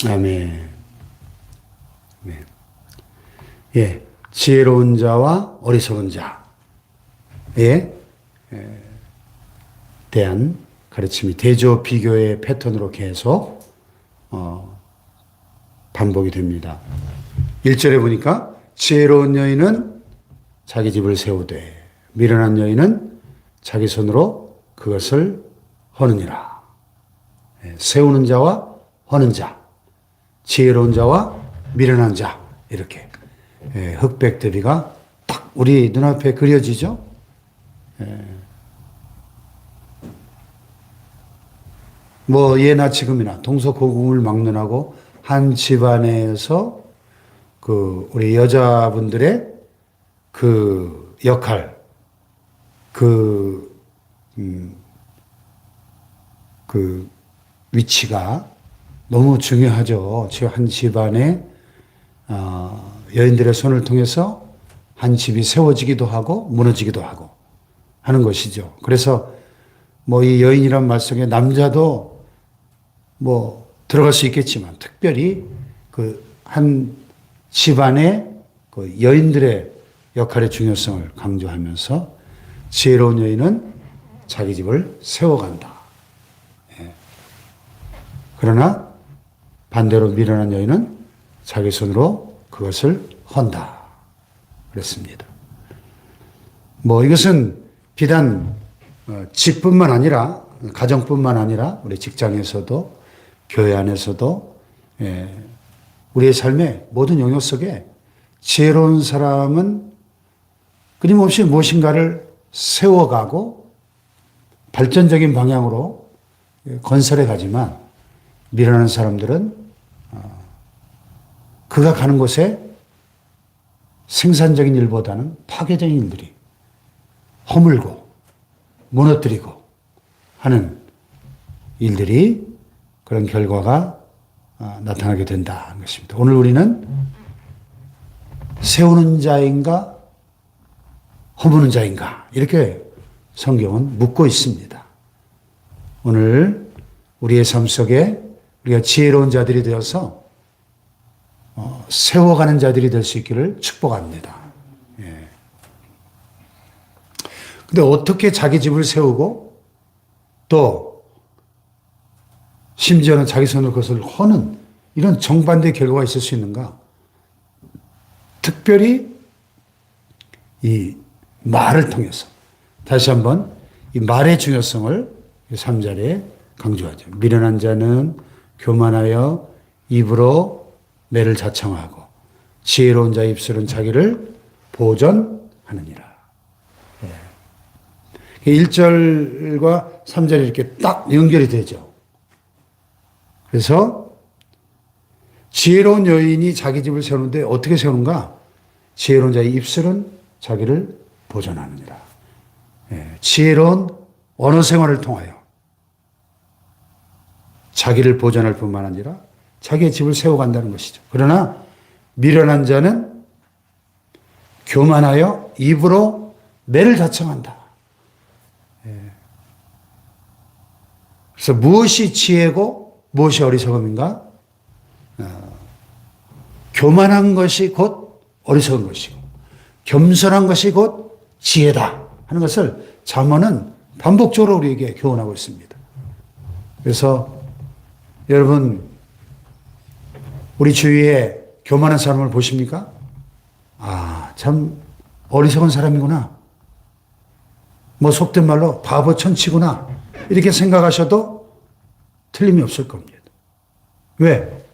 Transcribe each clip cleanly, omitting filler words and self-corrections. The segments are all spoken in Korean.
아멘. 아멘. 예, 지혜로운 자와 어리석은 자에 대한 가르침이 대조 비교의 패턴으로 계속 반복이 됩니다. 1절에 보니까 지혜로운 여인은 자기 집을 세우되 미련한 여인은 자기 손으로 그것을 허느니라. 세우는 자와 허는 자, 지혜로운 자와 미련한 자, 이렇게 흑백 대비가 딱 우리 눈앞에 그려지죠. 뭐 예나 지금이나 동서고금을 막론하고 한 집안에서 그 우리 여자분들의 그 역할, 그 위치가 너무 중요하죠. 한 집안에 여인들의 손을 통해서 한 집이 세워지기도 하고 무너지기도 하고 하는 것이죠. 그래서 뭐 이 여인이란 말 속에 남자도 뭐 들어갈 수 있겠지만 특별히 그 한 집안의 그 여인들의 역할의 중요성을 강조하면서 지혜로운 여인은 자기 집을 세워간다. 그러나 반대로 미련한 여인은 자기 손으로 그것을 헌다. 그랬습니다. 뭐 이것은 비단 집뿐만 아니라 가정뿐만 아니라 우리 직장에서도 교회 안에서도 우리의 삶의 모든 영역 속에 지혜로운 사람은 끊임없이 무엇인가를 세워가고 발전적인 방향으로 건설해 가지만 미련한 사람들은 그가 가는 곳에 생산적인 일보다는 파괴적인 일들이 허물고 무너뜨리고 하는 일들이 그런 결과가 나타나게 된다는 것입니다. 오늘 우리는 세우는 자인가 허무는 자인가 이렇게 성경은 묻고 있습니다. 오늘 우리의 삶 속에 우리가 지혜로운 자들이 되어서 세워가는 자들이 될 수 있기를 축복합니다. 근데 어떻게 자기 집을 세우고 또 심지어는 자기 손으로 그것을 허는 이런 정반대의 결과가 있을 수 있는가? 특별히 이 말을 통해서 다시 한번 이 말의 중요성을 3절에 강조하죠. 미련한 자는 교만하여 입으로 매를 자청하고 지혜로운 자의 입술은 자기를 보전하느니라. 1절과 3절이 이렇게 딱 연결이 되죠. 그래서 지혜로운 여인이 자기 집을 세우는데 어떻게 세우는가? 지혜로운 자의 입술은 자기를 보전하느니라. 지혜로운 언어 생활을 통하여 자기를 보전할 뿐만 아니라 자기의 집을 세워간다는 것이죠. 그러나 미련한 자는 교만하여 입으로 매를 자청한다. 그래서 무엇이 지혜고 무엇이 어리석음인가? 교만한 것이 곧 어리석은 것이고 겸손한 것이 곧 지혜다 하는 것을 잠언은 반복적으로 우리에게 교훈하고 있습니다. 그래서 여러분 우리 주위에 교만한 사람을 보십니까? 아, 참 어리석은 사람이구나. 뭐 속된 말로 바보 천치구나. 이렇게 생각하셔도 틀림이 없을 겁니다. 왜?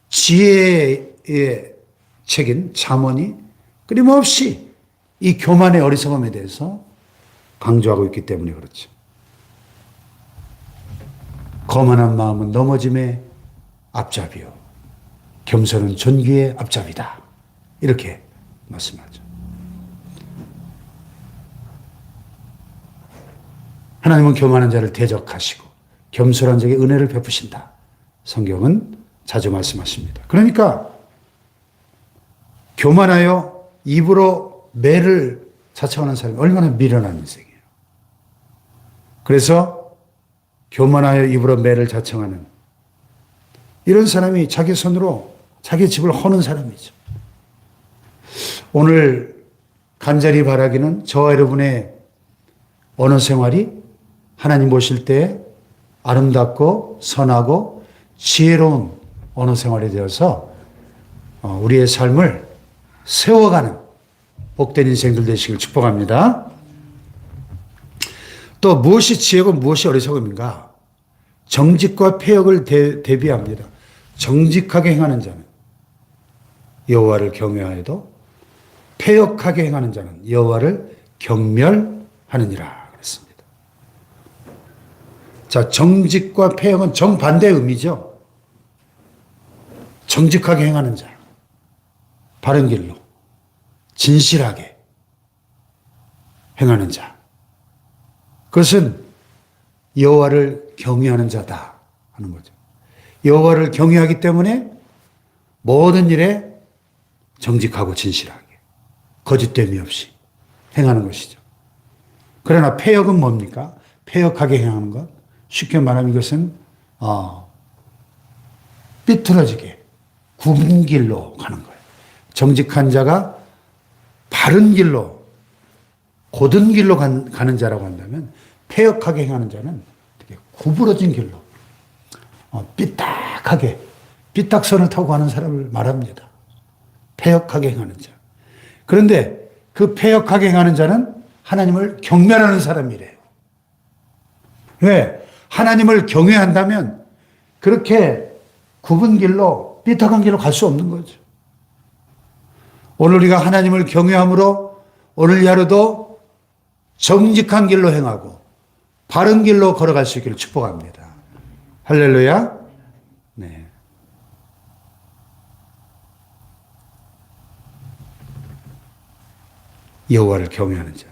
지혜의 책인 잠언이 끊임없이 이 교만의 어리석음에 대해서 강조하고 있기 때문에 그렇죠. 거만한 마음은 넘어짐의 앞잡이요. 겸손은 존귀의 앞잡이다. 이렇게 말씀하죠. 하나님은 교만한 자를 대적하시고 겸손한 자에게 은혜를 베푸신다. 성경은 자주 말씀하십니다. 그러니까 교만하여 입으로 매를 자청하는 사람이 얼마나 미련한 인생이에요. 그래서 교만하여 입으로 매를 자청하는 이런 사람이 자기 손으로 자기 집을 허는 사람이죠. 오늘 간절히 바라기는 저와 여러분의 언어 생활이 하나님 보실 때 아름답고 선하고 지혜로운 언어 생활이 되어서 우리의 삶을 세워가는 복된 인생들 되시길 축복합니다. 또 무엇이 지혜고 무엇이 어리석음인가? 정직과 폐역을 대비합니다. 정직하게 행하는 자는 여호와를 경외하여도 폐역하게 행하는 자는 여호와를 경멸하느니라 그랬습니다. 자, 정직과 폐역은 정반대의 의미죠. 정직하게 행하는 자, 바른 길로 진실하게 행하는 자, 그것은 여호와를 경외하는 자다 하는 거죠. 여호와를 경외하기 때문에 모든 일에 정직하고 진실하게 거짓됨이 없이 행하는 것이죠. 그러나 폐역은 뭡니까? 폐역하게 행하는 것. 쉽게 말하면 이것은 삐뚤어지게 굽은 길로 가는 거예요. 정직한 자가 바른 길로 곧은 길로 가는 자라고 한다면 폐역하게 행하는 자는 되게 구부러진 길로 삐딱하게 삐딱선을 타고 가는 사람을 말합니다. 폐역하게 행하는 자. 그런데 그 폐역하게 행하는 자는 하나님을 경멸하는 사람이래요. 왜? 하나님을 경외한다면 그렇게 굽은 길로 삐딱한 길로 갈 수 없는 거죠. 오늘 우리가 하나님을 경외함으로 오늘 하루도 정직한 길로 행하고 바른 길로 걸어갈 수 있기를 축복합니다. 할렐루야. 네. 여호와를 경외하는 자.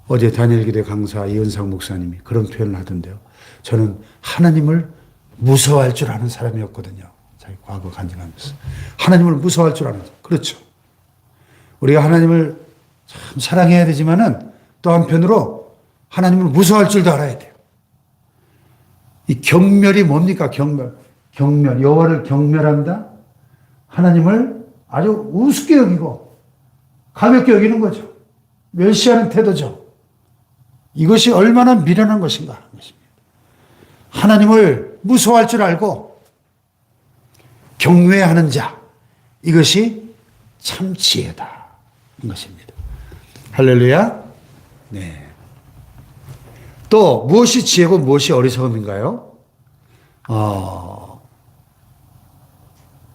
어제 다니엘기대 강사 이은상 목사님이 그런 표현을 하던데요. 저는 하나님을 무서워할 줄 아는 사람이었거든요. 자기 과거 간증하면서. 하나님을 무서워할 줄 아는 자. 그렇죠. 우리가 하나님을 참 사랑해야 되지만은 또 한편으로 하나님을 무서워할 줄도 알아야 돼요. 이 경멸이 뭡니까? 경멸. 여호와를 경멸한다? 하나님을 아주 우습게 여기고 가볍게 여기는 거죠. 멸시하는 태도죠. 이것이 얼마나 미련한 것인가 하는 것입니다. 하나님을 무서워할 줄 알고 경외하는 자, 이것이 참 지혜다 이 것입니다. 할렐루야. 네. 또 무엇이 지혜고 무엇이 어리석음인가요?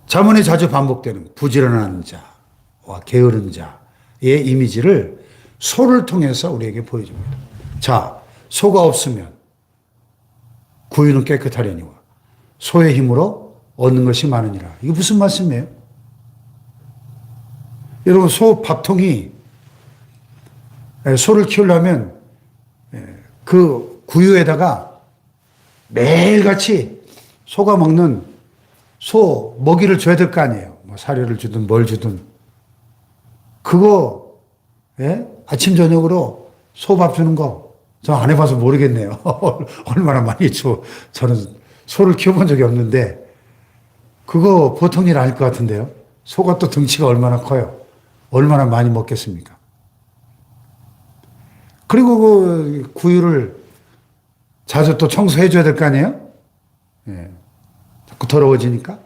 잠언에 자주 반복되는 부지런한 자와 게으른 자의 이미지를 소를 통해서 우리에게 보여줍니다. 자, 소가 없으면 구유는 깨끗하려니와 소의 힘으로 얻는 것이 많으니라. 이게 무슨 말씀이에요? 여러분, 소 밥통이 소를 키우려면 그 구유에다가 매일같이 소가 먹는 소 먹이를 줘야 될 거 아니에요. 뭐 사료를 주든 뭘 주든. 그거 아침 저녁으로 소밥 주는 거 저 안 해봐서 모르겠네요. 얼마나 많이 줘. 저는 소를 키워본 적이 없는데 그거 보통 일 아닐 것 같은데요. 소가 또 덩치가 얼마나 커요. 얼마나 많이 먹겠습니까? 그리고 그 구유를 자주 또 청소해 줘야 될 거 아니에요? 예. 자꾸 더러워지니까.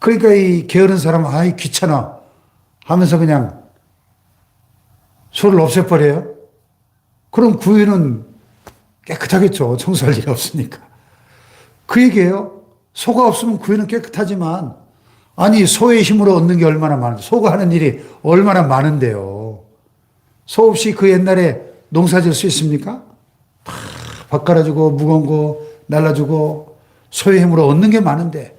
그러니까 이 게으른 사람은 아이 귀찮아 하면서 그냥 소를 없애버려요. 그럼 구유는 깨끗하겠죠. 청소할 일이 없으니까. 그 얘기예요. 소가 없으면 구유는 깨끗하지만 아니 소의 힘으로 얻는 게 얼마나 많은데 소가 하는 일이 얼마나 많은데요. 소 없이 그 옛날에 농사 지을 수 있습니까? 다 밥 갈아주고 무거운 거 날라주고 소의 힘으로 얻는 게 많은데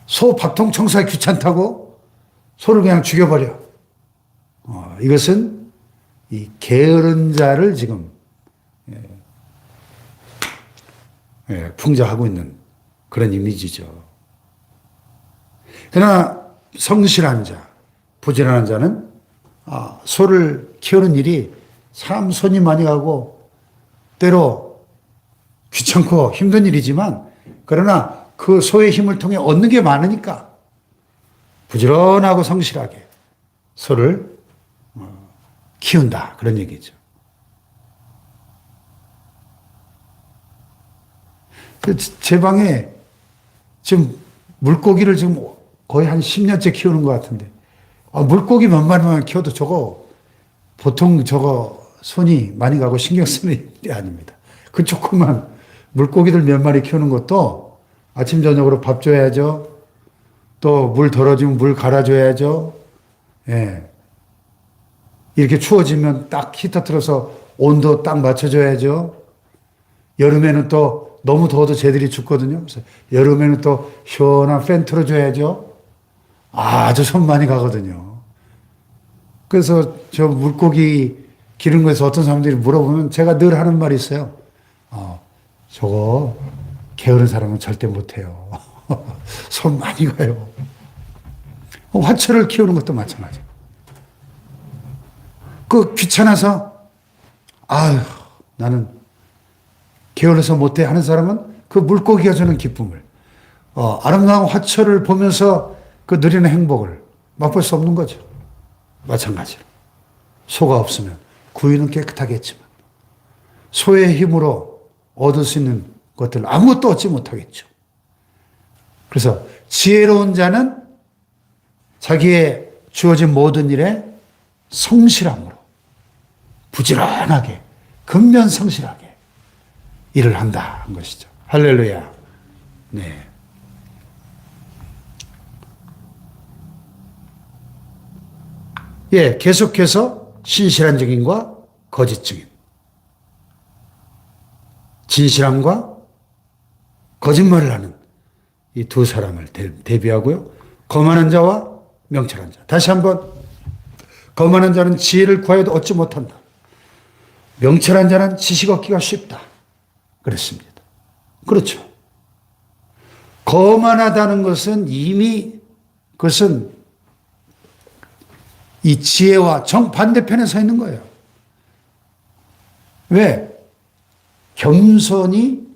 소 밥통 청소하기 귀찮다고 소를 그냥 죽여버려. 이것은 이 게으른 자를 지금 풍자하고 있는 그런 이미지죠. 그러나 성실한 자, 부지런한 자는 소를 키우는 일이 참 손이 많이 가고 때로 귀찮고 힘든 일이지만 그러나 그 소의 힘을 통해 얻는 게 많으니까 부지런하고 성실하게 소를 키운다. 그런 얘기죠. 제 방에 지금 물고기를 지금 거의 한 10년째 키우는 것 같은데, 물고기 몇 마리만 키워도 저거 보통 저거 손이 많이 가고 신경 쓰는 일이 아닙니다. 그 조그만 물고기들 몇 마리 키우는 것도 아침 저녁으로 밥 줘야죠. 또 물 덜어지면 물 갈아줘야죠. 예. 이렇게 추워지면 딱 히터 틀어서 온도 딱 맞춰줘야죠. 여름에는 또 너무 더워도 쟤들이 죽거든요. 그래서 여름에는 또 시원한 팬 틀어줘야죠. 아주 손 많이 가거든요. 그래서 저 물고기 기른 거에서 어떤 사람들이 물어보면 제가 늘 하는 말이 있어요. 저거 게으른 사람은 절대 못해요. 손 많이 가요. 화초를 키우는 것도 마찬가지예요. 그 귀찮아서 나는 게을러서 못해 하는 사람은 그 물고기가 주는 기쁨을, 아름다운 화초를 보면서 그 누리는 행복을 맛볼 수 없는 거죠. 마찬가지로 소가 없으면 구유는 깨끗하게 했지만 소의 힘으로 얻을 수 있는 것들 아무것도 얻지 못하겠죠. 그래서 지혜로운 자는 자기의 주어진 모든 일에 성실함으로 부지런하게 근면성실하게 일을 한다는 것이죠. 할렐루야. 네. 예, 계속해서 신실한 증인과 거짓 증인. 진실함과 거짓말을 하는 이 두 사람을 대비하고요. 거만한 자와 명철한 자. 다시 한번, 거만한 자는 지혜를 구하여도 얻지 못한다. 명철한 자는 지식 얻기가 쉽다. 그랬습니다. 그렇죠. 거만하다는 것은 이미 그것은 이 지혜와 정반대편에 서 있는 거예요. 왜? 겸손이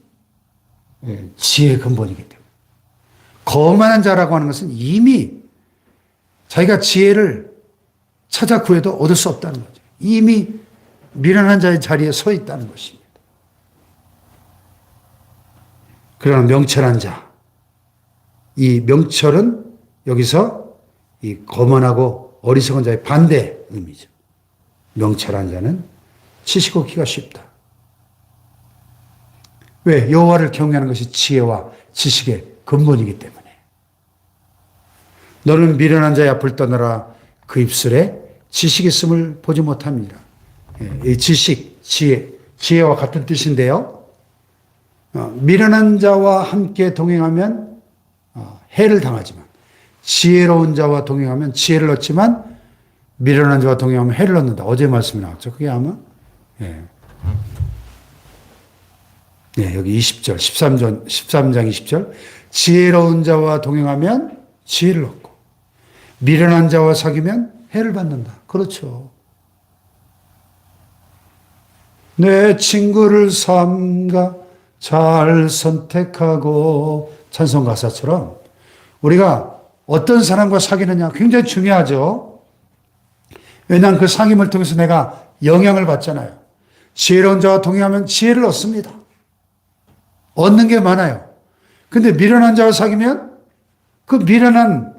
지혜의 근본이기 때문에. 거만한 자라고 하는 것은 이미 자기가 지혜를 찾아 구해도 얻을 수 없다는 거죠. 이미 미련한 자의 자리에 서 있다는 것입니다. 그러나 명철한 자, 이 명철은 여기서 이 거만하고 어리석은 자의 반대 의미죠. 명철한 자는 지식 얻기가 쉽다. 왜? 여호와를 경외하는 것이 지혜와 지식의 근본이기 때문에. 너는 미련한 자의 앞을 떠나라. 그 입술에 지식이 있음을 보지 못합니다. 이 지식, 지혜와 같은 뜻인데요. 미련한 자와 함께 동행하면 해를 당하지만 지혜로운 자와 동행하면 지혜를 얻지만 미련한 자와 동행하면 해를 얻는다. 어제 말씀이 나왔죠. 그게 아마 여기 20절, 13장 20절. 지혜로운 자와 동행하면 지혜를 얻고 미련한 자와 사귀면 해를 받는다. 그렇죠. 내 친구를 삼가 잘 선택하고 찬송 가사처럼 우리가 어떤 사람과 사귀느냐 굉장히 중요하죠. 왜냐하면 그 사귐을 통해서 내가 영향을 받잖아요. 지혜로운 자와 동행하면 지혜를 얻습니다. 얻는 게 많아요. 근데 미련한 자와 사귀면 그 미련한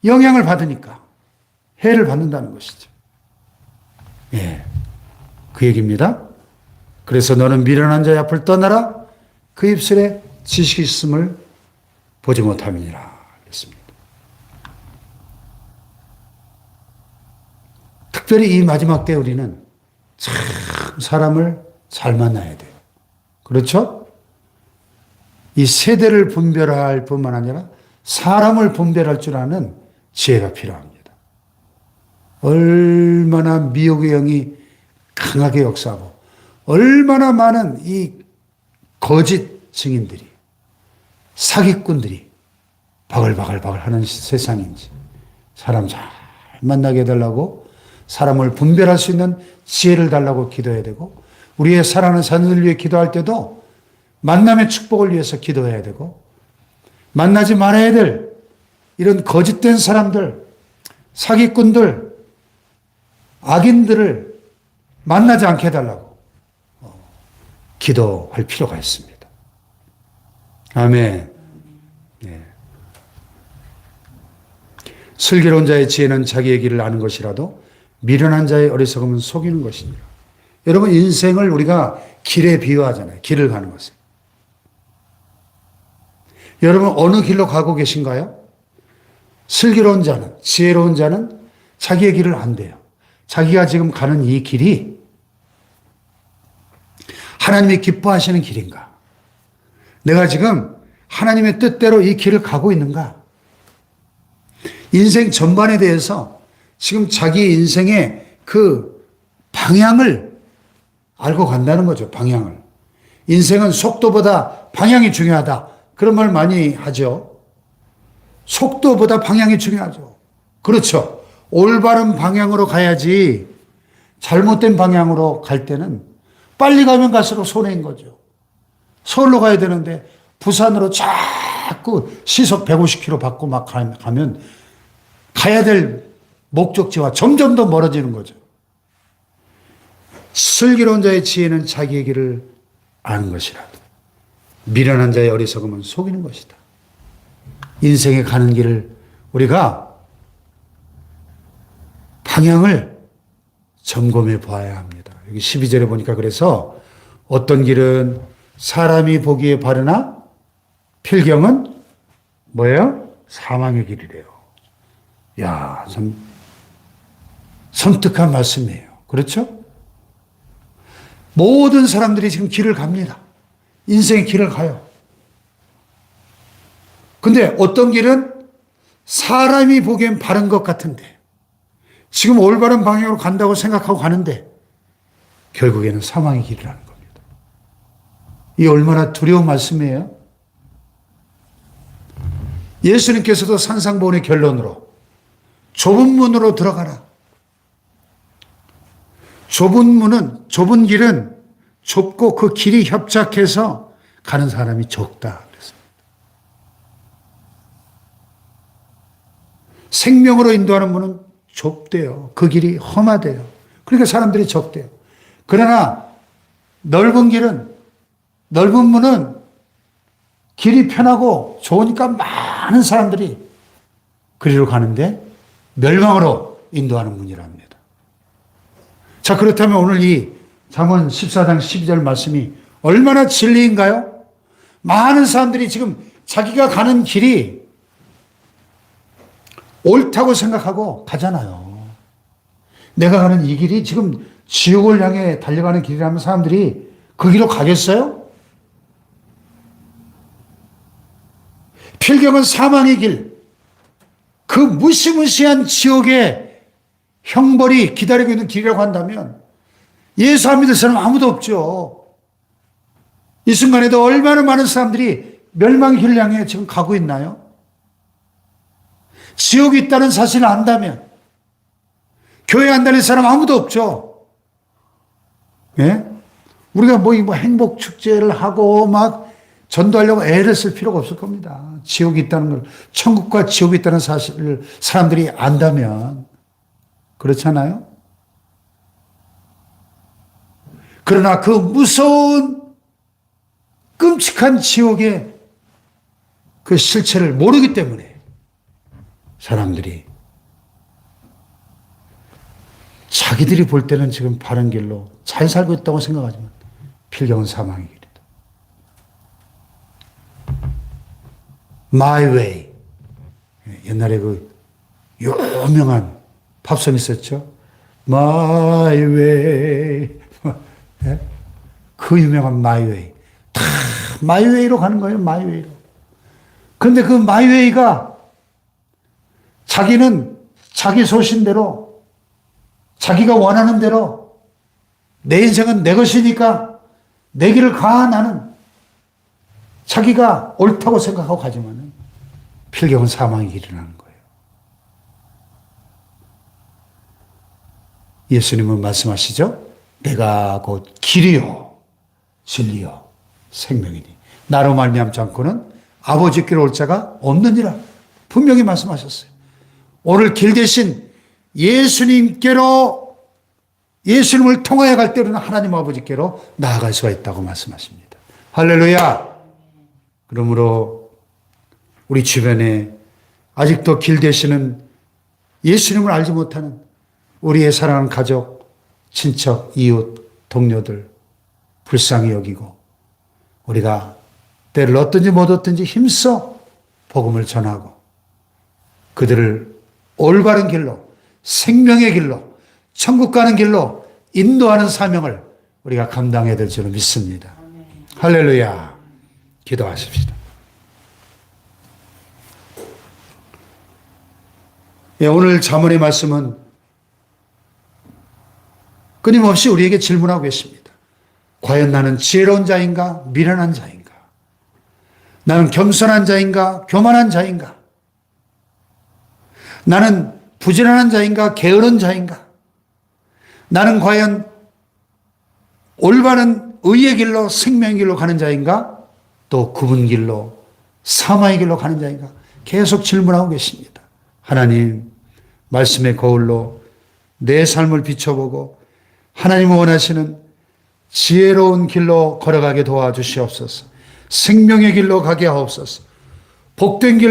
영향을 받으니까 해를 받는다는 것이죠. 예. 그 얘기입니다. 그래서 너는 미련한 자의 앞을 떠나라. 그 입술에 지식이 있음을 보지 못함이니라. 그랬습니다. 특별히 이 마지막 때 우리는 참 사람을 잘 만나야 돼요. 그렇죠? 이 세대를 분별할 뿐만 아니라 사람을 분별할 줄 아는 지혜가 필요합니다. 얼마나 미혹의 영이 강하게 역사하고 얼마나 많은 이 거짓 증인들이 사기꾼들이 바글바글 하는 세상인지 사람 잘 만나게 해달라고 사람을 분별할 수 있는 지혜를 달라고 기도해야 되고 우리의 사랑하는 자녀들 위해 기도할 때도 만남의 축복을 위해서 기도해야 되고, 만나지 말아야 될 이런 거짓된 사람들, 사기꾼들, 악인들을 만나지 않게 해달라고 기도할 필요가 있습니다. 아멘. 네. 슬기로운 자의 지혜는 자기의 길을 아는 것이라도 미련한 자의 어리석음은 속이는 것이니라. 여러분, 인생을 우리가 길에 비유하잖아요. 길을 가는 것을. 여러분, 어느 길로 가고 계신가요? 슬기로운 자는, 지혜로운 자는 자기의 길을 안대요. 자기가 지금 가는 이 길이 하나님이 기뻐하시는 길인가? 내가 지금 하나님의 뜻대로 이 길을 가고 있는가? 인생 전반에 대해서 지금 자기 인생의 그 방향을 알고 간다는 거죠. 방향을. 인생은 속도보다 방향이 중요하다. 그런 말 많이 하죠. 속도보다 방향이 중요하죠. 그렇죠. 올바른 방향으로 가야지 잘못된 방향으로 갈 때는 빨리 가면 갈수록 손해인 거죠. 서울로 가야 되는데 부산으로 자꾸 시속 150km 받고 막 가면 가야 될 목적지와 점점 더 멀어지는 거죠. 슬기로운 자의 지혜는 자기의 길을 아는 것이라도 미련한 자의 어리석음은 속이는 것이다. 인생에 가는 길을 우리가 방향을 점검해 보아야 합니다. 여기 12절에 보니까 그래서 어떤 길은 사람이 보기에 바르나 필경은 뭐예요? 사망의 길이래요. 야, 참 섬뜩한 말씀이에요. 그렇죠? 모든 사람들이 지금 길을 갑니다. 인생의 길을 가요. 근데 어떤 길은 사람이 보기엔 바른 것 같은데 지금 올바른 방향으로 간다고 생각하고 가는데 결국에는 사망의 길이라는 겁니다. 이 얼마나 두려운 말씀이에요? 예수님께서도 산상보훈의 결론으로 좁은 문으로 들어가라. 좁은 길은 좁고 그 길이 협착해서 가는 사람이 적다. 그랬습니다. 생명으로 인도하는 문은 좁대요. 그 길이 험하대요. 그러니까 사람들이 적대요. 그러나 넓은 문은 길이 편하고 좋으니까 많은 사람들이 그리로 가는데 멸망으로 인도하는 문이랍니다. 자, 그렇다면 오늘 이 잠언 14장 12절 말씀이 얼마나 진리인가요? 많은 사람들이 지금 자기가 가는 길이 옳다고 생각하고 가잖아요. 내가 가는 이 길이 지금 지옥을 향해 달려가는 길이라면 사람들이 그 길로 가겠어요? 필경은 사망의 길, 그 무시무시한 지옥의 형벌이 기다리고 있는 길이라고 한다면 예수 안 믿을 사람 아무도 없죠. 이 순간에도 얼마나 많은 사람들이 멸망의 길을 향해 지금 가고 있나요? 지옥이 있다는 사실을 안다면 교회 안 다닐 사람 아무도 없죠. 예? 우리가 뭐 행복 축제를 하고 막 전도하려고 애를 쓸 필요가 없을 겁니다. 지옥이 있다는 걸, 천국과 지옥이 있다는 사실을 사람들이 안다면 그렇잖아요? 그러나 그 무서운 끔찍한 지옥의 그 실체를 모르기 때문에 사람들이 자기들이 볼 때는 지금 바른 길로 잘 살고 있다고 생각하지만 필경은 사망의 길이다. My way. 옛날에 그 유명한 팝송 있었죠. My way. 그 유명한 My way. 다 My way로 가는 거예요. My way로. 그런데 그 My way가 자기는 자기 소신대로 자기가 원하는 대로 내 인생은 내 것이니까 내 길을 가 나는 자기가 옳다고 생각하고 가지만은 필경은 사망의 길이라는 거예요. 예수님은 말씀하시죠. 내가 곧 길이요 진리요 생명이니 나로 말미암지 않고는 아버지께로 올 자가 없느니라 분명히 말씀하셨어요. 오늘 길 대신 예수님께로 예수님을 통하여 갈 때로는 하나님 아버지께로 나아갈 수가 있다고 말씀하십니다. 할렐루야. 그러므로 우리 주변에 아직도 길 대시는 예수님을 알지 못하는 우리의 사랑하는 가족, 친척, 이웃, 동료들 불쌍히 여기고 우리가 때를 얻든지 못 얻든지 힘써 복음을 전하고 그들을 올바른 길로 생명의 길로 천국 가는 길로 인도하는 사명을 우리가 감당해야 될 줄로 믿습니다. 할렐루야. 기도하십시다. 예, 오늘 잠언의 말씀은 끊임없이 우리에게 질문하고 계십니다. 과연 나는 지혜로운 자인가? 미련한 자인가? 나는 겸손한 자인가? 교만한 자인가? 나는 부지런한 자인가? 게으른 자인가? 나는 과연 올바른 의의 길로 생명의 길로 가는 자인가? 또 굽은 길로 사마의 길로 가는 자인가? 계속 질문하고 계십니다. 하나님, 말씀의 거울로 내 삶을 비춰보고 하나님 원하시는 지혜로운 길로 걸어가게 도와주시옵소서. 생명의 길로 가게 하옵소서. 복된 길